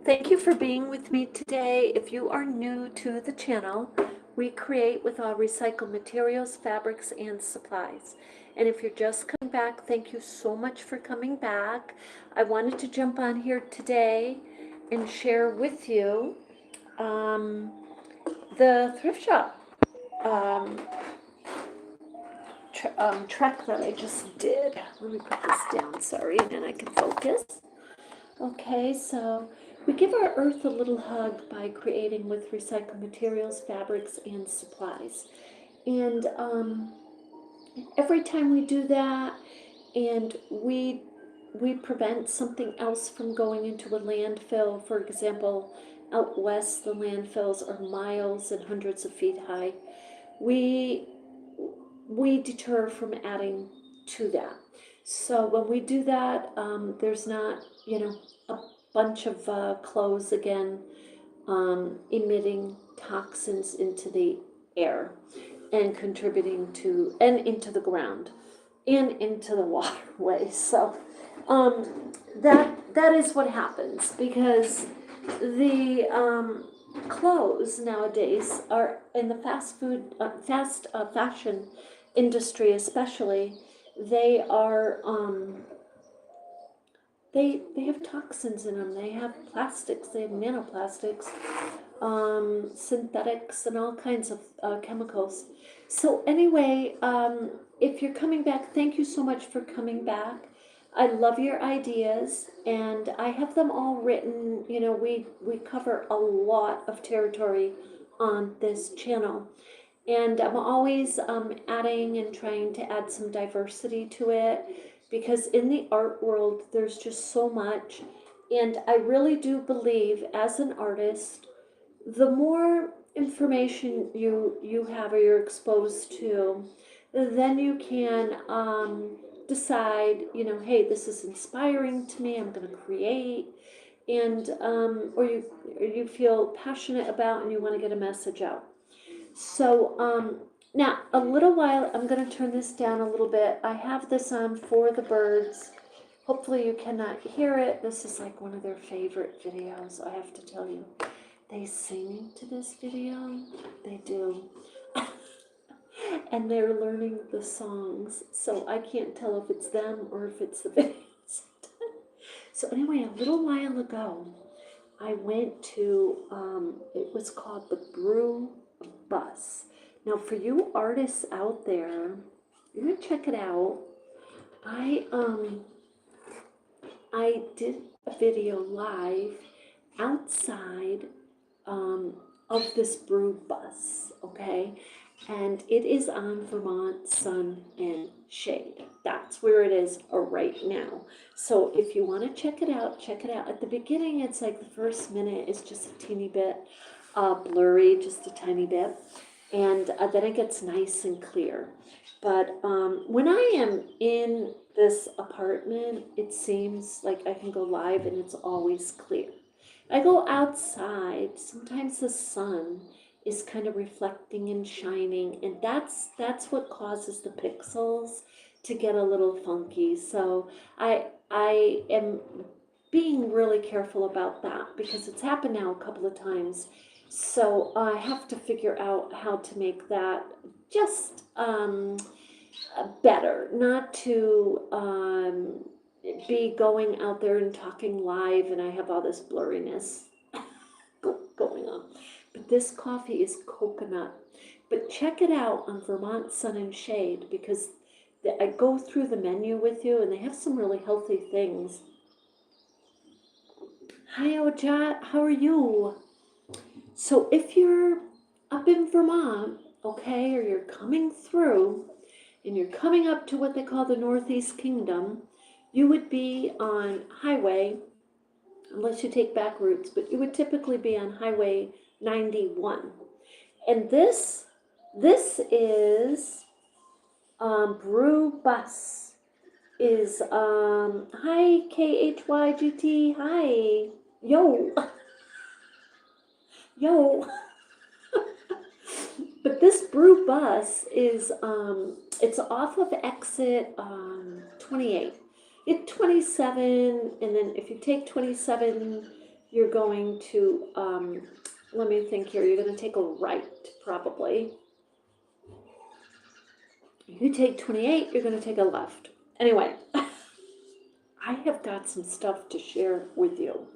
Thank you for being with me today. If you are new to the channel, we create with all recycled materials, fabrics, and supplies. And if you're just coming back, thank you so much for coming back. I wanted to jump on here today and share with you the thrift shop trek that I just did. Let me put this down, sorry, and then I can focus. Okay, so we give our earth a little hug by creating with recycled materials, fabrics, and supplies. And every time we do that, and we prevent something else from going into a landfill. For example, out west, the landfills are miles and hundreds of feet high. We deter from adding to that. So when we do that, there's not, a bunch of clothes again emitting toxins into the air and contributing to, and into the ground and into the waterway. So that is what happens, because the clothes nowadays are in the fast fashion industry, especially. They are they have toxins in them. They have plastics. They have nanoplastics, synthetics, and all kinds of chemicals. So anyway, if you're coming back, thank you so much for coming back. I love your ideas, and I have them all written. We cover a lot of territory on this channel, and I'm always adding and trying to add some diversity to it, because in the art world, there's just so much. And I really do believe, as an artist, the more information you have or you're exposed to, then you can decide, hey, this is inspiring to me, I'm going to create. And or you feel passionate about and you want to get a message out. So now, a little while, I'm going to turn this down a little bit. I have this on for the birds. Hopefully you cannot hear it. This is like one of their favorite videos, I have to tell you. They sing to this video. They do. And they're learning the songs. So I can't tell if it's them or if it's the videos. So anyway, a little while ago, I went to, it was called the Brew Bus. Now, for you artists out there, you're gonna check it out. I did a video live outside of this brew bus, okay? And it is on Vermont Sun and Shade. That's where it is right now. So if you want to check it out, check it out. At the beginning, it's like the first minute is just a teeny bit blurry, just a tiny bit. And then it gets nice and clear. But when I am in this apartment, it seems like I can go live and it's always clear. I go outside, sometimes the sun is kind of reflecting and shining, and that's what causes the pixels to get a little funky. So I am being really careful about that, because it's happened now a couple of times. So I have to figure out how to make that just better, not to be going out there and talking live and I have all this blurriness going on. But this coffee is coconut. But check it out on Vermont Sun and Shade, because I go through the menu with you and they have some really healthy things. Hi, Ojat, how are you? So if you're up in Vermont, okay, or you're coming through and you're coming up to what they call the Northeast Kingdom, you would be on highway, unless you take back routes, but you would typically be on Highway 91. And this is Brew Bus is hi KHYGT, hi, yo. Yo. But this Brew Bus is it's off of exit 28. It's 27, and then if you take 27, you're going to, let me think here, you're gonna take a right, probably. If you take 28, you're gonna take a left. Anyway, I have got some stuff to share with you.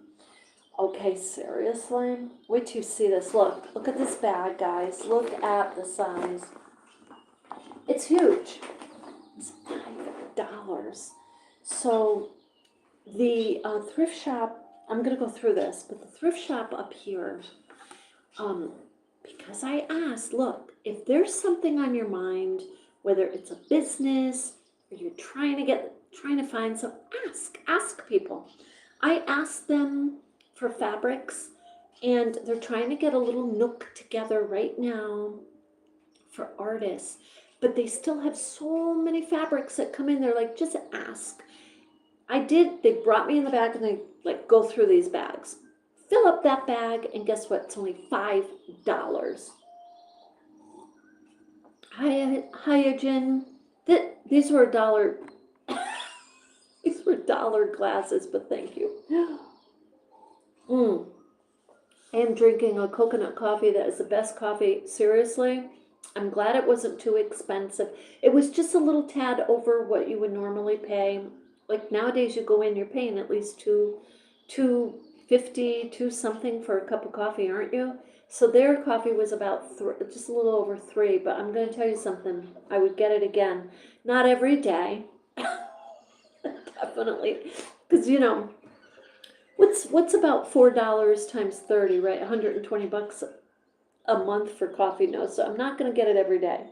Okay, seriously? Wait till you see this. Look at this bag, guys. Look at the size. It's huge. It's $5. So the thrift shop, I'm gonna go through this, but the thrift shop up here, because I asked, look, if there's something on your mind, whether it's a business or you're trying to find some, ask people. I asked them for fabrics, and they're trying to get a little nook together right now for artists, but they still have so many fabrics that come in. They're like, just ask. They brought me in the bag, and they like go through these bags, fill up that bag, and guess what? It's only $5. Hiya, Jen. These were $1. These were $1 glasses, but thank you. I am drinking a coconut coffee that is the best coffee. Seriously, I'm glad it wasn't too expensive. It was just a little tad over what you would normally pay. Like nowadays, you go in, you're paying at least $2.50, something for a cup of coffee, aren't you? So their coffee was about just a little over $3. But I'm going to tell you something. I would get it again, not every day, definitely, because what's about $4 times 30, right? $120 a month for coffee. No, so I'm not going to get it every day.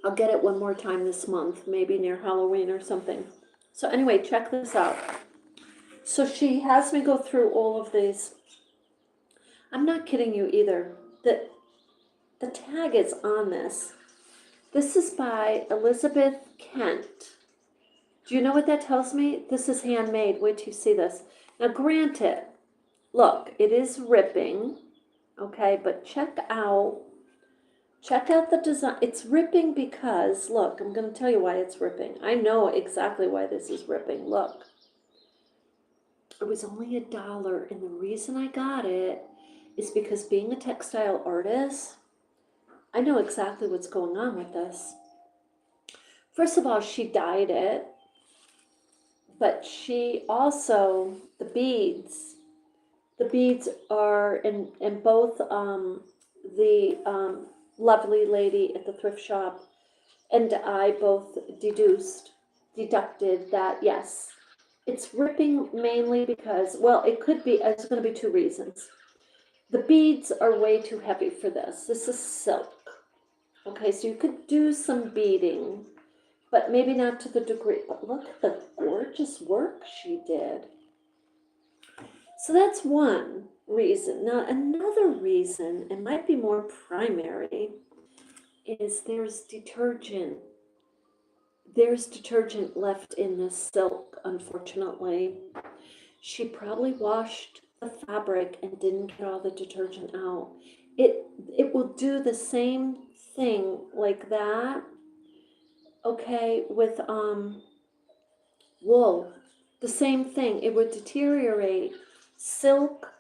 I'll get it one more time this month, maybe near Halloween or something. So anyway, check this out. So she has me go through all of these. I'm not kidding you either. The tag is on this. This is by Elizabeth Kent. Do you know what that tells me? This is handmade. Wait till you see this. Now granted, look, it is ripping, okay, but check out the design. It's ripping because, look, I'm going to tell you why it's ripping. I know exactly why this is ripping. Look, it was only $1, and the reason I got it is because being a textile artist, I know exactly what's going on with this. First of all, she dyed it, but she also, the beads are in both the lovely lady at the thrift shop and I both deducted that yes, it's ripping mainly because, well, it could be, it's going to be two reasons. The beads are way too heavy for this. This is silk. Okay, so you could do some beading, but maybe not to the degree. But look at the gorgeous work she did. So that's one reason. Now, another reason, it might be more primary, is there's detergent. There's detergent left in this silk, unfortunately. She probably washed the fabric and didn't get all the detergent out. It will do the same thing like that, okay, with wool. The same thing. It would deteriorate. Silk,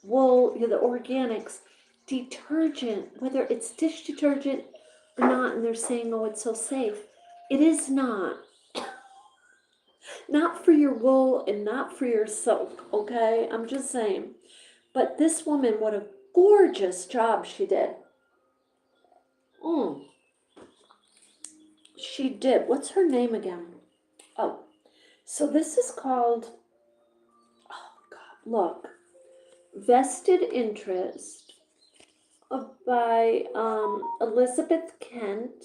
wool, the organics, detergent, whether it's dish detergent or not, and they're saying, oh, it's so safe. It is not. Not for your wool and not for your silk, okay? I'm just saying. But this woman, what a gorgeous job she did. She did. What's her name again? Oh, so this is called, oh God, look, Vested Interest by Elizabeth Kent.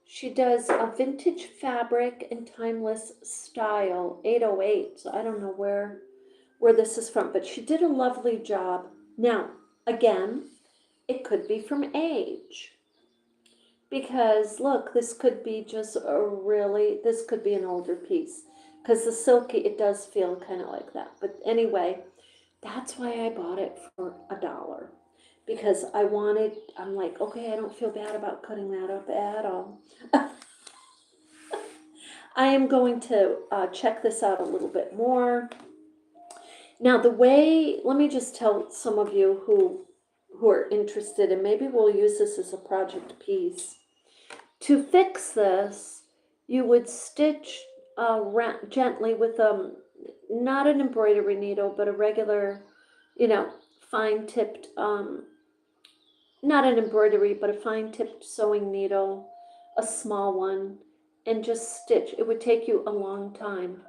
She does a vintage fabric and timeless style, 808. So I don't know where this is from, but she did a lovely job. Now, again, it could be from age. Because look, this could be just this could be an older piece. Because the silky, it does feel kind of like that. But anyway, that's why I bought it for $1. Because I'm like, okay, I don't feel bad about cutting that up at all. I am going to check this out a little bit more. Now, let me just tell some of you who are interested, and maybe we'll use this as a project piece. To fix this, you would stitch gently with not an embroidery needle, but a regular, fine tipped, not an embroidery, but a fine tipped sewing needle, a small one, and just stitch. It would take you a long time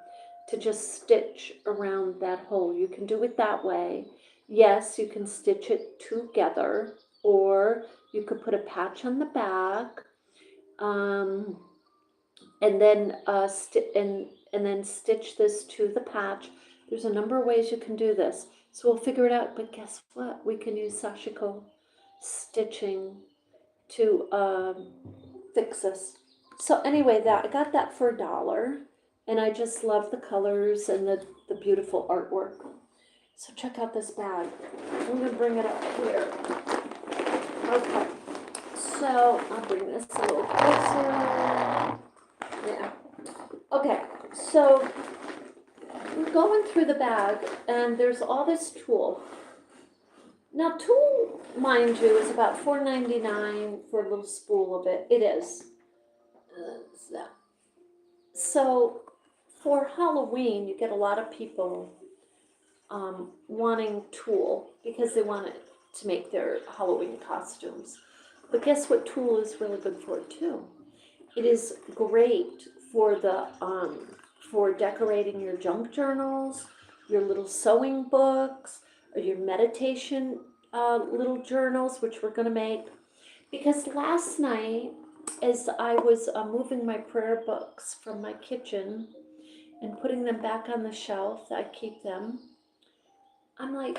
to just stitch around that hole. You can do it that way. Yes, you can stitch it together, or you could put a patch on the back, um, and then and then stitch this to the patch. There's a number of ways you can do this, so we'll figure it out. But guess what? We can use sashiko stitching to fix this. So anyway, I got that for $1, and I just love the colors and the beautiful artwork. So check out this bag. I'm gonna bring it up here. Okay, so I'll bring this a little closer. Yeah. Okay, so we're going through the bag, and there's all this tulle. Now, tulle, mind you, is about $4.99 for a little spool of it. It is. So, for Halloween, you get a lot of people wanting tulle because they want it to make their Halloween costumes. But guess what tulle is really good for too? It is great for for decorating your junk journals, your little sewing books, or your meditation little journals, which we're going to make. Because last night, as I was moving my prayer books from my kitchen and putting them back on the shelf that I keep them, I'm like,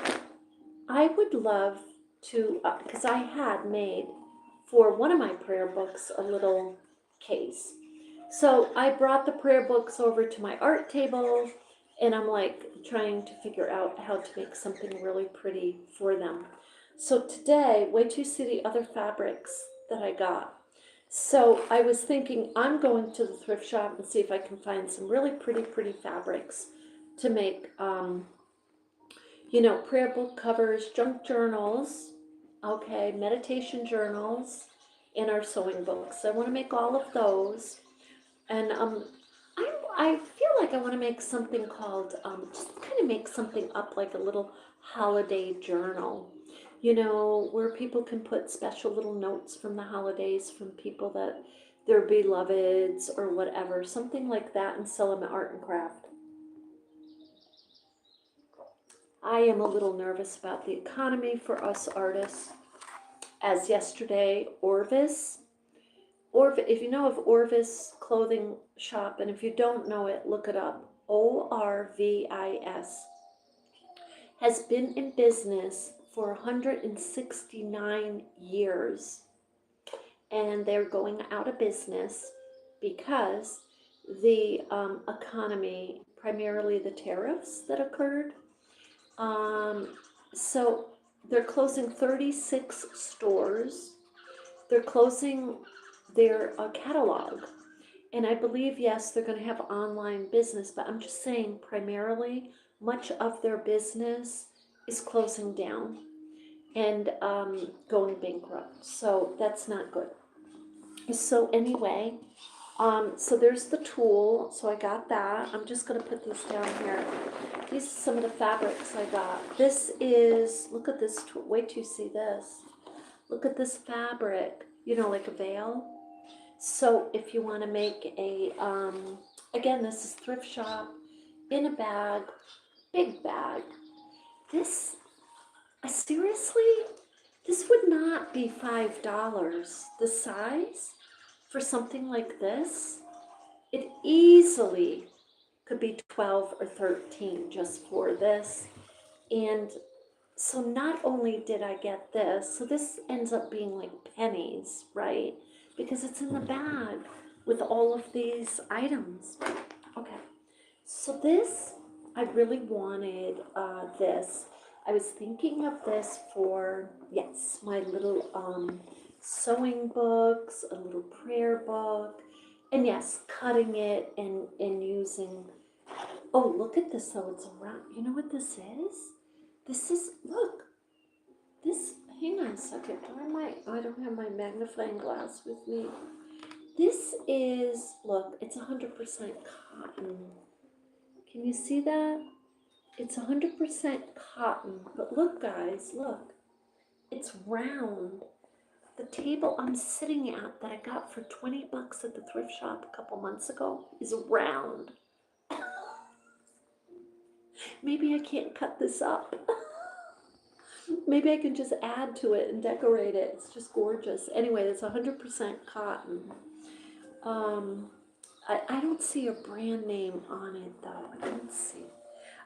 I would love to, because I had made for one of my prayer books a little case. So I brought the prayer books over to my art table, and I'm like trying to figure out how to make something really pretty for them. So today, wait till you see the other fabrics that I got. So I was thinking I'm going to the thrift shop and see if I can find some really pretty fabrics to make, prayer book covers, junk journals, okay, meditation journals, and our sewing books. I want to make all of those. And I feel like I want to make something called, just kind of make something up like a little holiday journal, where people can put special little notes from the holidays from people that their beloveds or whatever, something like that, and sell them at Art and Craft. I am a little nervous about the economy for us artists. As yesterday, if you know of Orvis clothing shop, and if you don't know it, look it up. ORVIS has been in business for 169 years, and they're going out of business because the economy, primarily the tariffs that occurred. So they're closing 36 stores. They're closing their catalog. And I believe, yes, they're going to have online business, but I'm just saying primarily much of their business is closing down and going bankrupt. So that's not good. So anyway, so there's the tulle. So I got that. I'm just going to put these down here. These are some of the fabrics I got. This is, look at this, wait till you see this. Look at this fabric, like a veil. So if you want to make a, again, this is thrift shop, in a bag, big bag. This, seriously, this would not be $5. The size for something like this, it easily could be 12 or 13 just for this. And so not only did I get this, so this ends up being like pennies, right? Because it's in the bag with all of these items. Okay, so this, I really wanted this. I was thinking of this for, yes, my little sewing books, a little prayer book, And yes, cutting it and using, oh, look at this though, it's around, you know what this is? This is, look, this, hang on a second, I don't have my magnifying glass with me. This is, look, it's 100% cotton. Can you see that? It's 100% cotton, but look guys, look, it's round. The table I'm sitting at that I got for 20 bucks at the thrift shop a couple months ago is round. Maybe I can't cut this up. Maybe I can just add to it and decorate it. It's just gorgeous. Anyway, it's 100% cotton. I don't see a brand name on it though. I don't see.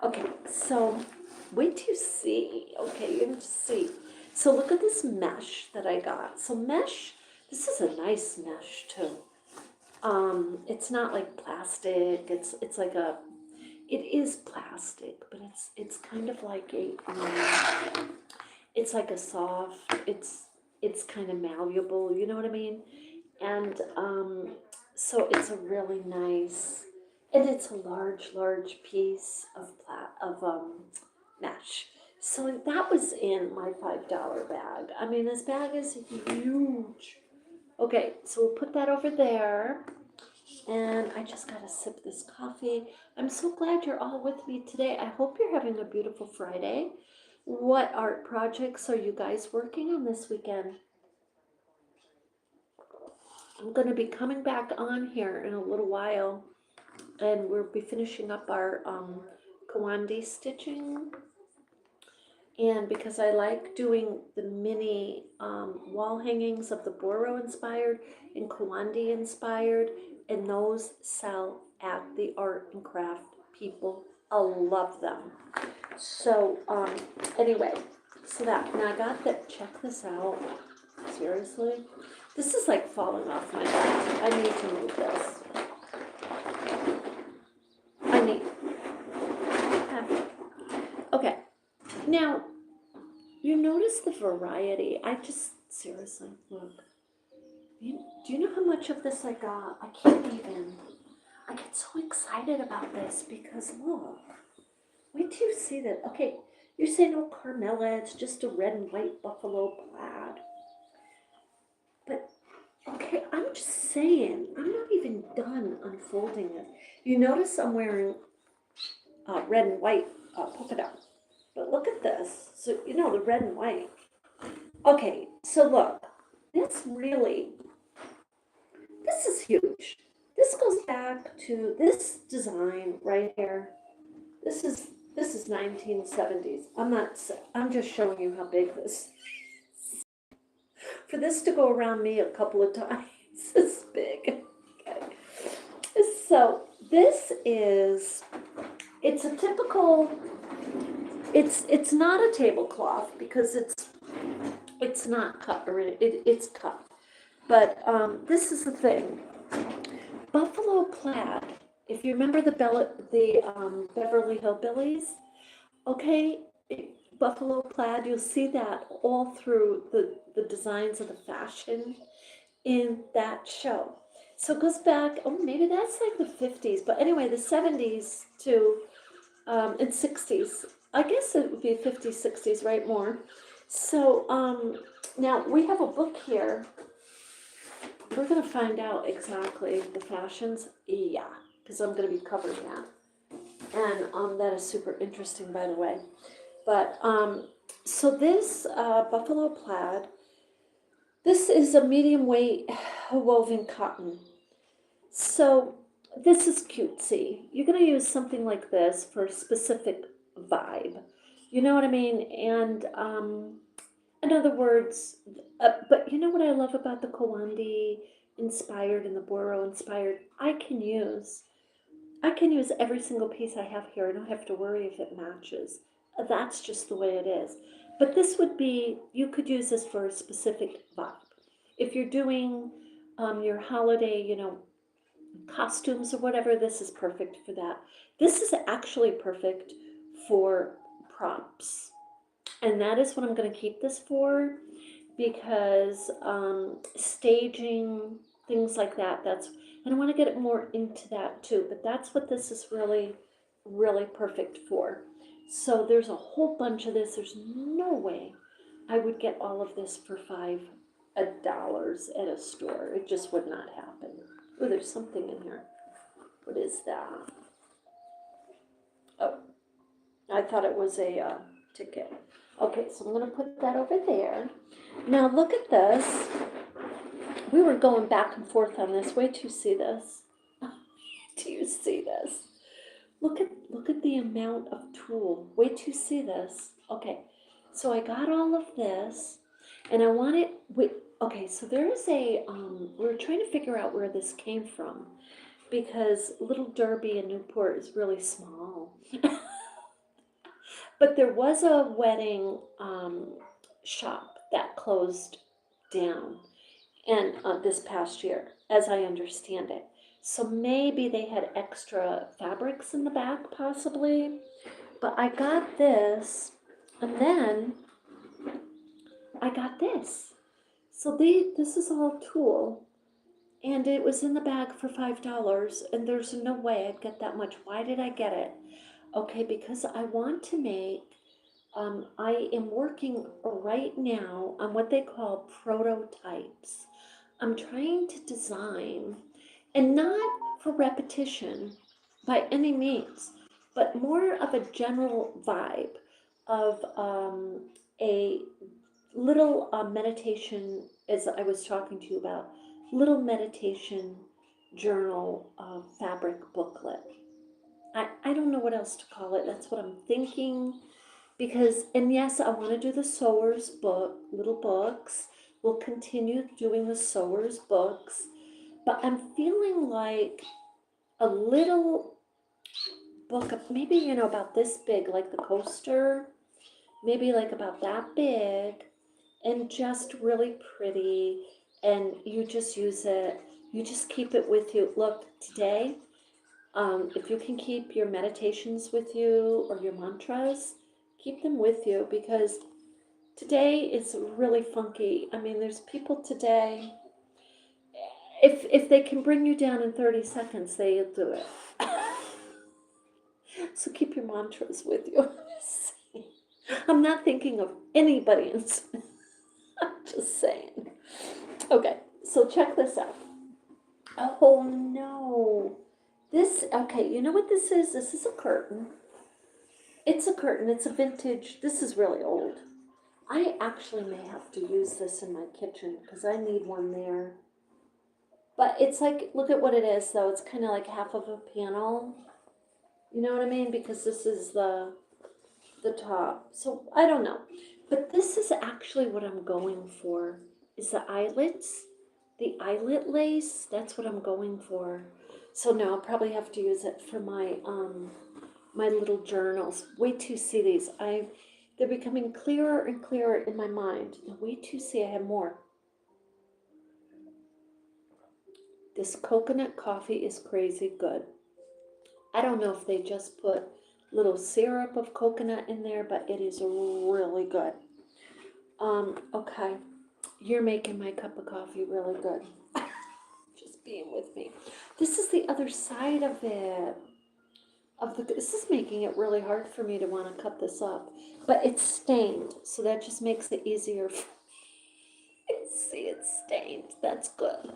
Okay, so wait till you see. Okay, you're gonna see. So look at this mesh that I got. So mesh, this is a nice mesh too. It's not like plastic. It's like a, it is plastic, but it's kind of like a, it's like a soft. It's kind of malleable. You know what I mean? And so it's a really nice, and it's a large piece of mesh. So that was in my $5 bag. I mean, this bag is huge. Okay, so we'll put that over there. And I just gotta sip this coffee. I'm so glad you're all with me today. I hope you're having a beautiful Friday. What art projects are you guys working on this weekend? I'm gonna be coming back on here in a little while, and we'll be finishing up our Kawandi stitching. And because I like doing the mini wall hangings of the Boro inspired and Kawandi inspired, and those sell at the art and craft. People love them. So anyway, so that, now I got that, check this out. Seriously? This is like falling off my back. I need to move this. I need, okay. Now, you notice the variety. I just, seriously, look. Do you know how much of this I got? I can't even. I get so excited about this because look. Wait till you see that. Okay, you're saying, oh, Carmella, it's just a red and white buffalo plaid. But, okay, I'm just saying, I'm not even done unfolding it. You notice I'm wearing red and white polka dot. But look at this. So, you know, the red and white. Okay, so look, this is huge. This goes back to this design right here. This is 1970s. I'm just showing you how big this is. For this to go around me a couple of times is big. Okay. So this is, it's a typical, it's not a tablecloth because it's not cut, or it's cut. But this is the thing. Buffalo plaid, if you remember the Beverly Hillbillies, okay, buffalo plaid, you'll see that all through the designs of the fashion in that show. So it goes back, oh, maybe that's like the 50s, but anyway, the 70s to and 60s. I guess it would be 50s, 60s, right, more. So now we have a book here. We're going to find out exactly the fashions. Yeah, because I'm going to be covering that. And that is super interesting, by the way. But so this buffalo plaid, this is a medium weight woven cotton. So this is cutesy. You're going to use something like this for a specific vibe. You know what I mean? And in other words, but you know what I love about the Kawandi inspired and the Boro inspired? I can use every single piece I have here. I don't have to worry if it matches. That's just the way it is. But this would be, you could use this for a specific vibe. If you're doing your holiday, you know, costumes or whatever, this is perfect for that. This is actually perfect for props. And that is what I'm going to keep this for, because staging, things like that, And I want to get it more into that too, but that's what this is really, really perfect for. So there's a whole bunch of this. There's no way I would get all of this for $5 at a store. It just would not happen. Oh, there's something in here. What is that? Oh, I thought it was a ticket. Okay, so I'm going to put that over there. Now look at this. We were going back and forth on this. Wait till you see this. Do you see this? Look at the amount of tulle. Wait till you see this. Okay, so I got all of this, and I want it. Wait, okay, so there is a. We're trying to figure out where this came from, because Little Derby in Newport is really small. But there was a wedding shop that closed down, and this past year, as I understand it. So maybe they had extra fabrics in the back, possibly. But I got this, and then I got this. So this is all tulle, and it was in the bag for $5, and there's no way I'd get that much. Why did I get it? Okay, because I want to make, I am working right now on what they call prototypes. I'm trying to design, and not for repetition by any means, but more of a general vibe of a little meditation, as I was talking to you about, little meditation journal fabric booklet. I don't know what else to call it. That's what I'm thinking. Because, and yes, I want to do the sewer's book, little books. We'll continue doing the sewer's books. But I'm feeling like a little book, maybe, about this big, like the coaster, maybe like about that big, and just really pretty. And you just use it, you just keep it with you. Look, today, if you can keep your meditations with you or your mantras, keep them with you, because today is really funky. I mean, there's people today, if they can bring you down in 30 seconds, they'll do it. So keep your mantras with you. I'm not thinking of anybody. I'm just saying. Okay, so check this out. Oh no. Okay, you know what this is? This is a curtain. It's a curtain. It's a vintage. This is really old. I actually may have to use this in my kitchen because I need one there. But it's like, look at what it is though. It's kind of like half of a panel. You know what I mean? Because this is the top. So I don't know. But this is actually what I'm going for, is the eyelets. The eyelet lace, that's what I'm going for. So now I'll probably have to use it for my my little journals. Wait till you see these. They're becoming clearer and clearer in my mind. Now wait till you see I have more. This coconut coffee is crazy good. I don't know if they just put little syrup of coconut in there, but it is really good. Okay, you're making my cup of coffee really good. Just being with me. This is the other side of it. This is making it really hard for me to want to cut this up, but it's stained, so that just makes it easier. See, it's stained. That's good.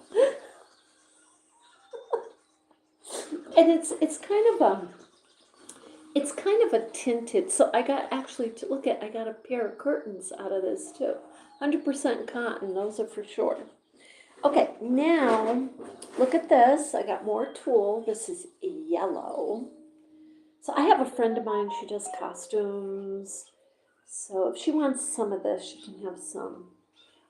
And it's kind of a tinted. So I got actually to look at. I got a pair of curtains out of this too. 100% cotton. Those are for sure. Okay, now look at this. I got more tulle. This is yellow. So I have a friend of mine, she does costumes. So if she wants some of this, she can have some.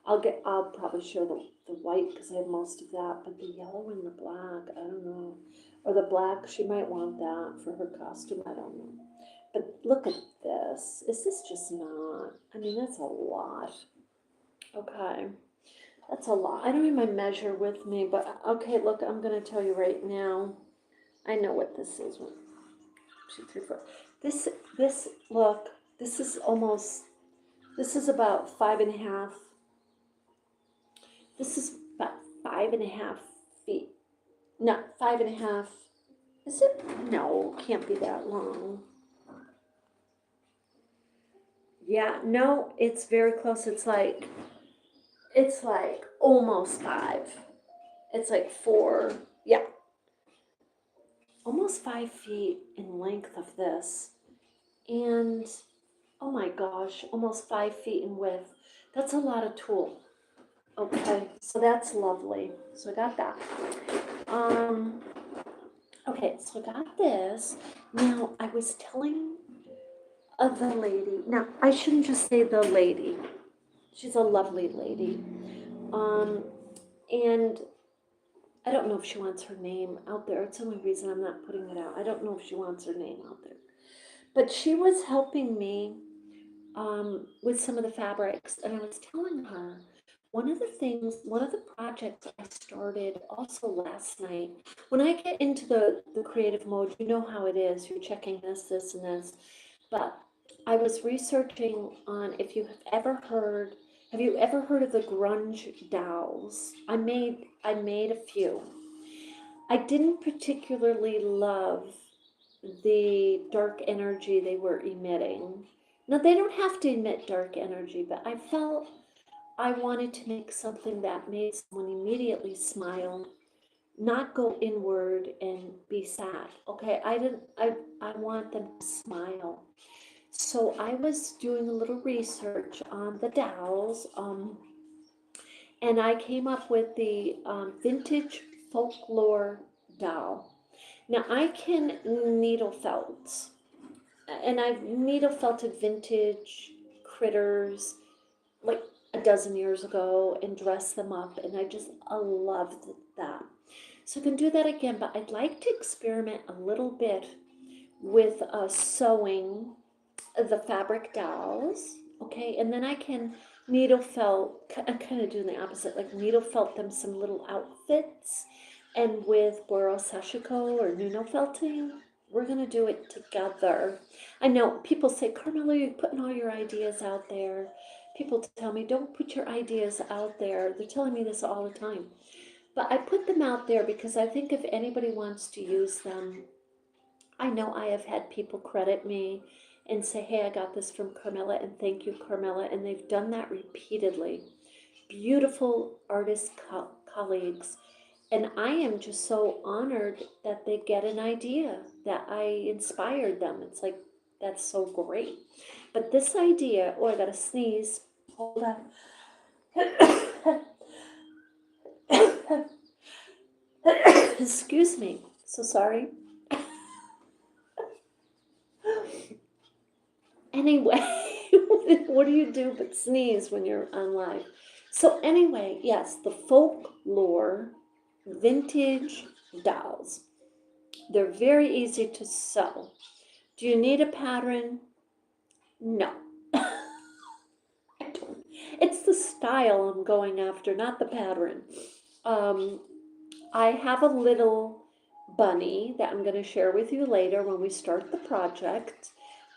I'll probably share the white because I have most of that, but the yellow and the black, I don't know. Or the black, she might want that for her costume, I don't know. But look at this. Is this just not? I mean, that's a lot. Okay. That's a lot. I don't have my measure with me, but okay, look, I'm going to tell you right now. I know what this is. 1, 2, 3, 4. Look, this is about 5.5. This is about 5.5 feet. No, 5.5. Is it? No, can't be that long. Yeah, no, it's very close. It's like almost 5. It's like 4. Yeah, almost 5 feet in length of this. And oh my gosh, almost 5 feet in width. That's a lot of tulle. Okay, so that's lovely. So I got that. Um, okay, so I got this. Now I was telling the lady. Now I shouldn't just say the lady. She's a lovely lady. Um, and I don't know if she wants her name out there. It's the only reason I'm not putting it out. I don't know if she wants her name out there. But she was helping me with some of the fabrics, and I was telling her one of the projects I started also last night. When I get into the creative mode, you know how it is. You're checking this, and this. But I was researching on if you have you ever heard of the grunge dolls? I made a few. I didn't particularly love the dark energy they were emitting. Now, they don't have to emit dark energy, but I felt I wanted to make something that made someone immediately smile, not go inward and be sad. Okay, I want them to smile. So I was doing a little research on the dowels, and I came up with the vintage folklore dowel. Now I can needle felt, and I've needle felted vintage critters like a dozen years ago and dressed them up, and I loved that. So I can do that again, but I'd like to experiment a little bit with sewing the fabric dowels, okay, and then I can needle felt. I'm kind of doing the opposite, like needle felt them some little outfits, and with Boro Sashiko or Nuno felting, we're gonna do it together. I know people say, Carmella, you're putting all your ideas out there. People tell me, don't put your ideas out there. They're telling me this all the time. But I put them out there because I think if anybody wants to use them, I know I have had people credit me and say, hey, I got this from Carmella, and thank you, Carmella. And they've done that repeatedly. Beautiful artist colleagues. And I am just so honored that they get an idea, that I inspired them. It's like, that's so great. But this idea, oh, I gotta sneeze. Hold on. Excuse me. So sorry. Anyway, what do you do but sneeze when you're on live? So anyway, yes, the folklore vintage dolls. They're very easy to sew. Do you need a pattern? No. I don't. It's the style I'm going after, not the pattern. Um, I have a little bunny that I'm going to share with you later when we start the project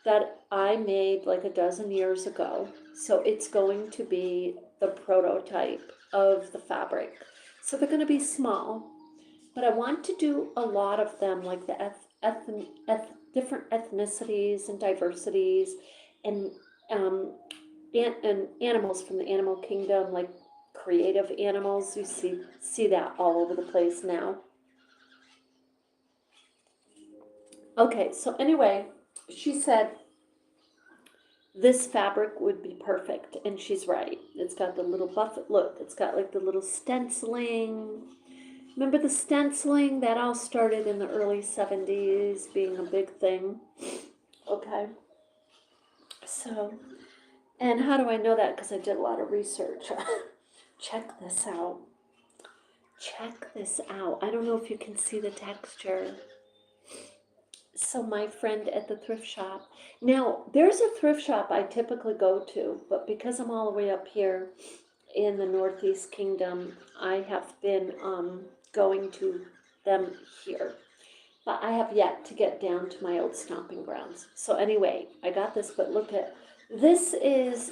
that I made like a dozen years ago. So it's going to be the prototype of the fabric. So they're going to be small, but I want to do a lot of them, like the different ethnicities and diversities, and um, and animals from the animal kingdom, like creative animals. You see that all over the place now. Okay, so anyway, she said this fabric would be perfect, and she's right. It's got the little buffet look. It's got like the little stenciling. Remember the stenciling? That all started in the early 70s being a big thing. Okay. So, and how do I know that? Because I did a lot of research. Check this out. Check this out. I don't know if you can see the texture. So my friend at the thrift shop. Now, there's a thrift shop I typically go to, but because I'm all the way up here in the Northeast Kingdom, I have been going to them here. But I have yet to get down to my old stomping grounds. So anyway, I got this, but look at this is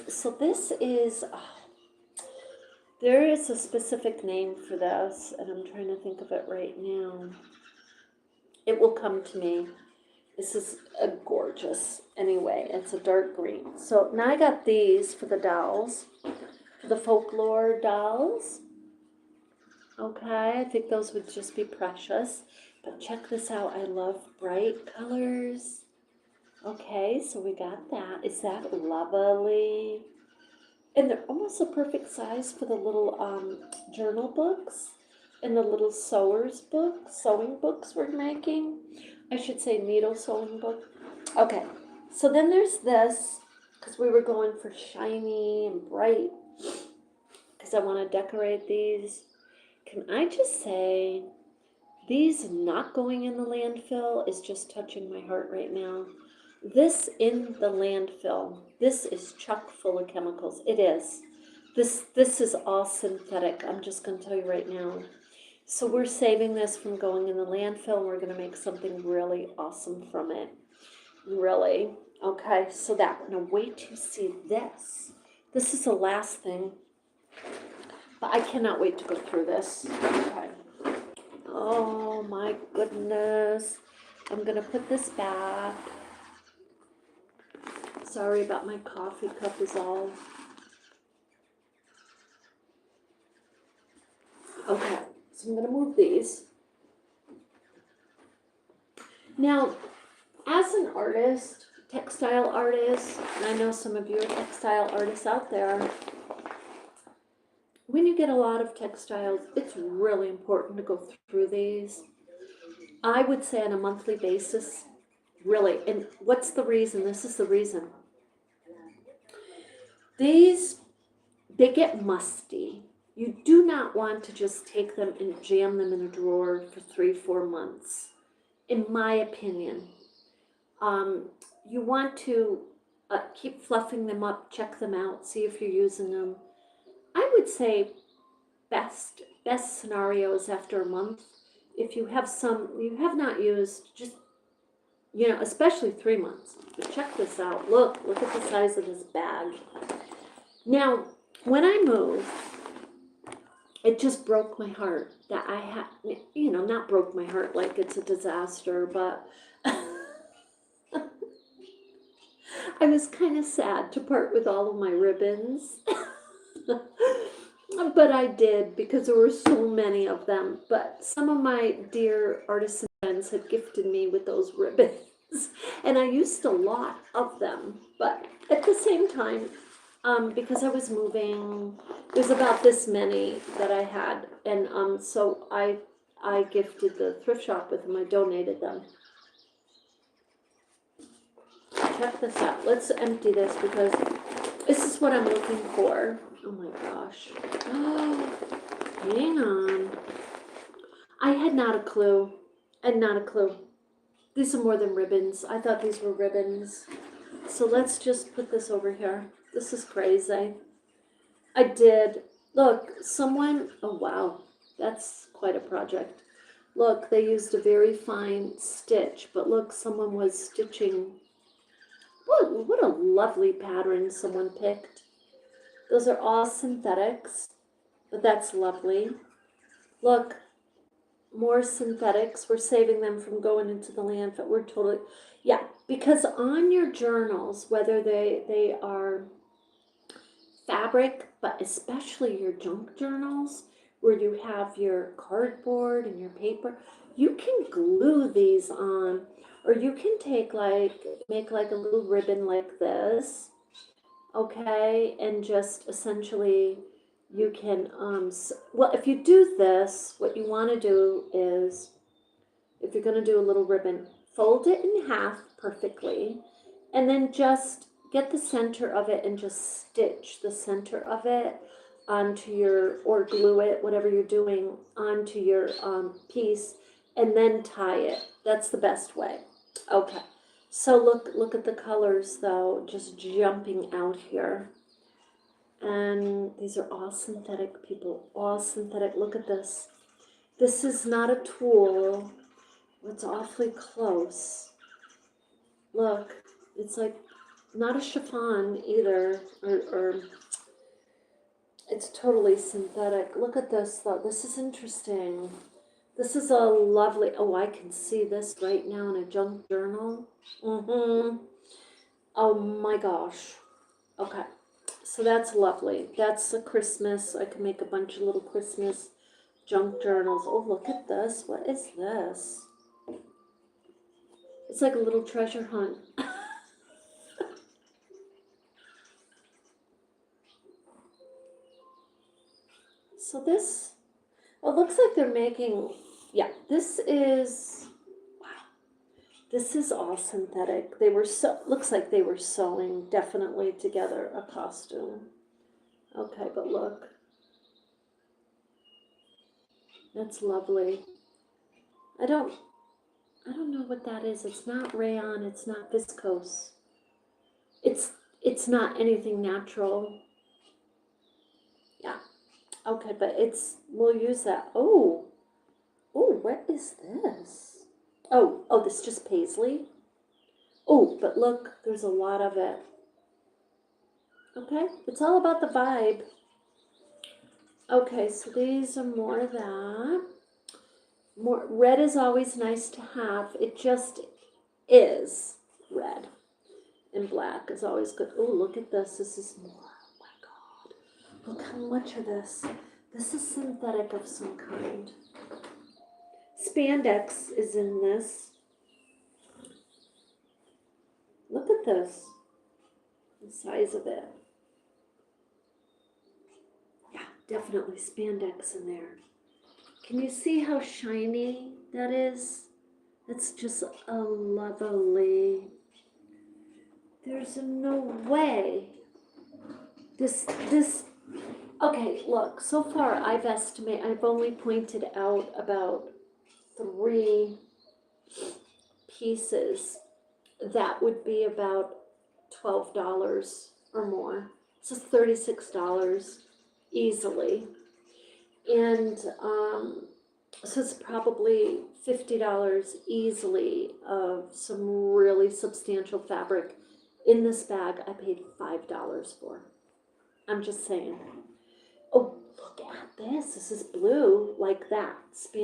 There is a specific name for this, and I'm trying to think of it right now. It will come to me. This is a gorgeous, anyway, it's a dark green. So now I got these for the dolls, for the folklore dolls. Okay, I think those would just be precious. But check this out, I love bright colors. Okay, so we got that. Is that lovely? And they're almost a perfect size for the little journal books and the little sewing books we're making. I should say needle sewing book. Okay, so then there's this, because we were going for shiny and bright, because I want to decorate these. Can I just say, these not going in the landfill is just touching my heart right now. This in the landfill, this is chock full of chemicals. It is. This is all synthetic. I'm just going to tell you right now. So we're saving this from going in the landfill, and we're going to make something really awesome from it. Really. Okay, so that. Now wait till you see this. This is the last thing. But I cannot wait to go through this. Okay. Oh my goodness. I'm going to put this back. Sorry about my coffee cup is all. Okay, so I'm going to move these. Now, as an artist, textile artist, and I know some of you are textile artists out there, when you get a lot of textiles, it's really important to go through these. I would say on a monthly basis, really. And what's the reason? This is the reason. These, they get musty. You do not want to just take them and jam them in a drawer for 3-4 months, in my opinion. You want to keep fluffing them up, check them out, see if you're using them. I would say best scenarios after a month. If you have some you have not used, just, especially 3 months. But check this out. Look at the size of this bag. Now, when I moved, it just broke my heart that I had, not broke my heart like it's a disaster, but I was kind of sad to part with all of my ribbons. But I did, because there were so many of them. But some of my dear artisan friends had gifted me with those ribbons, and I used a lot of them. But at the same time, because I was moving, there's about this many that I had, and so I gifted the thrift shop with them. I donated them. Check this out. Let's empty this, because this is what I'm looking for. Oh my gosh. Oh, hang on. I had not a clue. These are more than ribbons. I thought these were ribbons. So let's just put this over here. This is crazy. I did. Look, oh wow, that's quite a project. Look, they used a very fine stitch, but look, someone was stitching. What a lovely pattern someone picked. Those are all synthetics, but that's lovely. Look, more synthetics. We're saving them from going into the landfill. We're totally, yeah, because on your journals, whether they are fabric, but especially your junk journals, where you have your cardboard and your paper, you can glue these on, or you can make like a little ribbon like this, okay, and just essentially you can, well, if you do this, what you want to do is, if you're going to do a little ribbon, fold it in half perfectly, and then just get the center of it and just stitch the center of it onto or glue it, whatever you're doing, onto your piece, and then tie it. That's the best way. Okay, so look at the colors though, just jumping out here. And these are all synthetic, people, all synthetic. Look at this. This is not a tulle. It's awfully close. Look, it's like not a chiffon either, or it's totally synthetic. Look at this though. This is interesting. This is a lovely, oh, I can see this right now in a junk journal. Mm-hmm. Oh my gosh. Okay. So that's lovely. That's a Christmas. I can make a bunch of little Christmas junk journals. Oh, look at this. What is this? It's like a little treasure hunt. So this, it looks like they're making, yeah, this is, wow, this is all synthetic. They were looks like they were sewing definitely together a costume. Okay, but look, that's lovely. I don't know what that is. It's not rayon, it's not viscose. It's not anything natural. Yeah. Okay, but we'll use that. Oh, what is this? Oh, this is just paisley. Oh, but look, there's a lot of it. Okay, it's all about the vibe. Okay, so these are more of that. More red is always nice to have. It just is red. And black is always good. Oh, look at this. This is more. Oh my God. Look how much of this. This is synthetic of some kind. Spandex is in this. Look at this. The size of it. Yeah, definitely spandex in there. Can you see how shiny that is? It's just a lovely. There's no way. This, okay, look, so far I've only pointed out about 3 pieces that would be about $12 or more. So $36 easily. And so it's probably $50 easily of some really substantial fabric. In this bag, I paid $5 for. I'm just saying. Oh, look at this. This is blue like that. I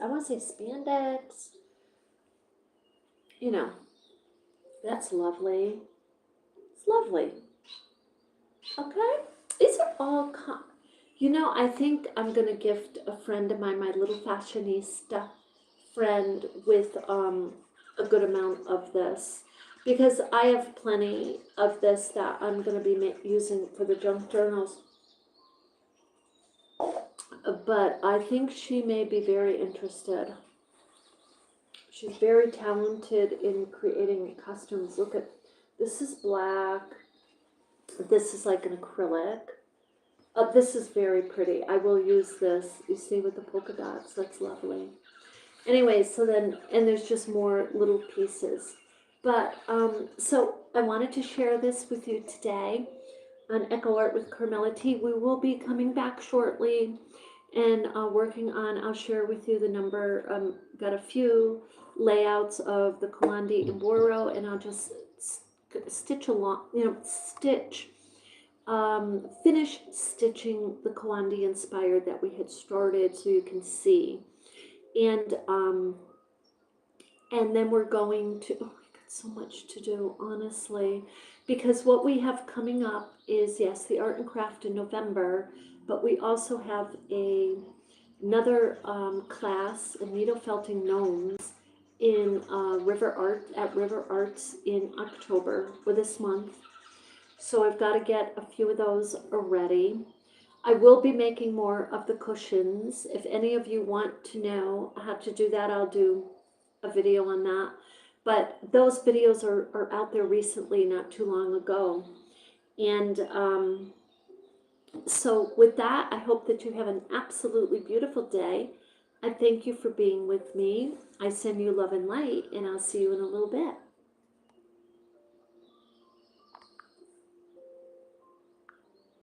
want to say spandex. You know, that's lovely. It's lovely. Okay. These are all, I think I'm going to gift a friend of mine, my little fashionista friend, with a good amount of this. Because I have plenty of this that I'm going to be using for the junk journals. But I think she may be very interested. She's very talented in creating costumes. Look at, this is black. This is like an acrylic. This is very pretty. I will use this. You see with the polka dots. That's lovely. Anyway, so then, and there's just more little pieces. But, so I wanted to share this with you today on Echo Art with Carmella-T. We will be coming back shortly and working on, I'll share with you the number, got a few layouts of the Kalandi Imboro, and I'll just stitch along, finish stitching the Kalandi inspired that we had started so you can see. And then we're going to, oh, I got so much to do, honestly, because what we have coming up is, yes, the art and craft in November, but we also have another class in needle felting gnomes in River Arts in October for this month. So I've got to get a few of those already. I will be making more of the cushions. If any of you want to know how to do that, I'll do a video on that. But those videos are out there recently, not too long ago. And so with that, I hope that you have an absolutely beautiful day. I thank you for being with me. I send you love and light, and I'll see you in a little bit.